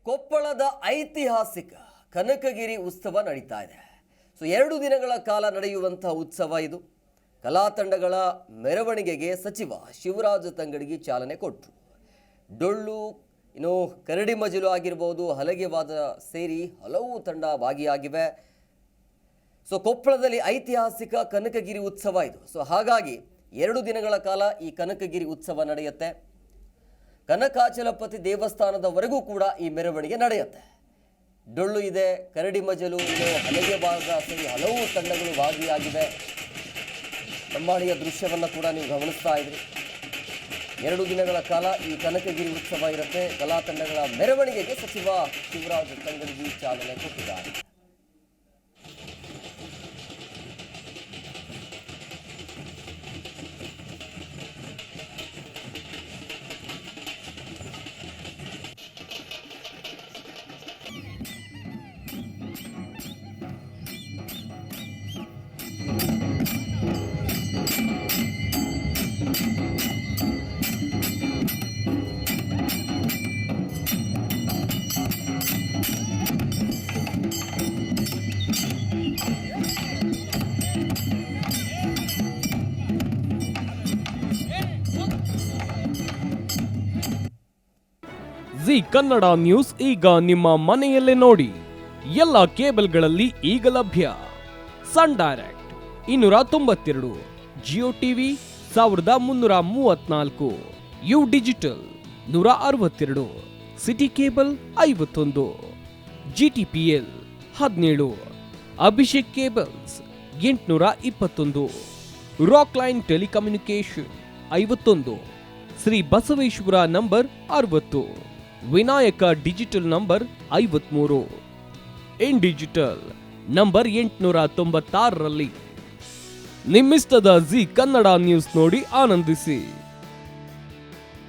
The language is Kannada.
ಕೊಪ್ಪಳದ ಐತಿಹಾಸಿಕ ಕನಕಗಿರಿ ಉತ್ಸವ ನಡೀತಾ ಇದೆ. 2 ದಿನಗಳ ಕಾಲ ನಡೆಯುವಂತಹ ಉತ್ಸವ ಇದು. ಕಲಾ ತಂಡಗಳ ಮೆರವಣಿಗೆಗೆ ಸಚಿವ ಶಿವರಾಜ ತಂಗಡಗಿ ಚಾಲನೆ ಕೊಟ್ಟರು. ಡೊಳ್ಳು, ಕರಡಿ ಮಜಲು ಆಗಿರಬಹುದು, ಹಲಗೆವಾದ ಸೇರಿ ಹಲವು ತಂಡ ಭಾಗಿಯಾಗಿವೆ. ಕೊಪ್ಪಳದಲ್ಲಿ ಐತಿಹಾಸಿಕ ಕನಕಗಿರಿ ಉತ್ಸವ ಇದು. ಹಾಗಾಗಿ 2 ದಿನಗಳ ಕಾಲ ಈ ಕನಕಗಿರಿ ಉತ್ಸವ ನಡೆಯುತ್ತೆ. ಕನಕಾಚಲಪತಿ ದೇವಸ್ಥಾನದವರೆಗೂ ಕೂಡ ಈ ಮೆರವಣಿಗೆ ನಡೆಯುತ್ತೆ. ಡೊಳ್ಳು ಇದೆ, ಕರಡಿ ಮಜಲು ಇದೆ, ಹಲಗೆವಾದ ಸೇರಿ ಹಲವು ತಂಡಗಳು ಭಾಗಿಯಾಗಿವೆ. ಲಂಬಾಣಿಯ ದೃಶ್ಯವನ್ನು ಕೂಡ ನೀವು ಗಮನಿಸ್ತಾ ಇದ್ರಿ. 2 ದಿನಗಳ ಕಾಲ ಈ ಕನಕಗಿರಿ ಉತ್ಸವ ಇರುತ್ತೆ. ಕಲಾ ತಂಡಗಳ ಮೆರವಣಿಗೆಗೆ ಸಚಿವ ಶಿವರಾಜ ತಂಗಡಗಿ ಚಾಲನೆ ಕೊಟ್ಟಿದ್ದಾರೆ. ಜಿ ಕನ್ನಡ ನ್ಯೂಸ್ ಈಗ ನಿಮ್ಮ ಮನೆಯಲ್ಲೇ ನೋಡಿ. ಎಲ್ಲ ಕೇಬಲ್ಗಳಲ್ಲಿ ಈಗ ಲಭ್ಯ. Sun Direct 292, Jio TV 1334, U digital 162, city cable 51, GTPL 17, Abhishek cables 821, rock line telecommunication 51, Shri Basaveshwara number 60, Vinayaka digital number 53, in digital number 896ರಲ್ಲಿ ನಿಮ್ಮಿಸ್ತದ ಜಿ ಕನ್ನಡ ನ್ಯೂಸ್ ನೋಡಿ ಆನಂದಿಸಿ.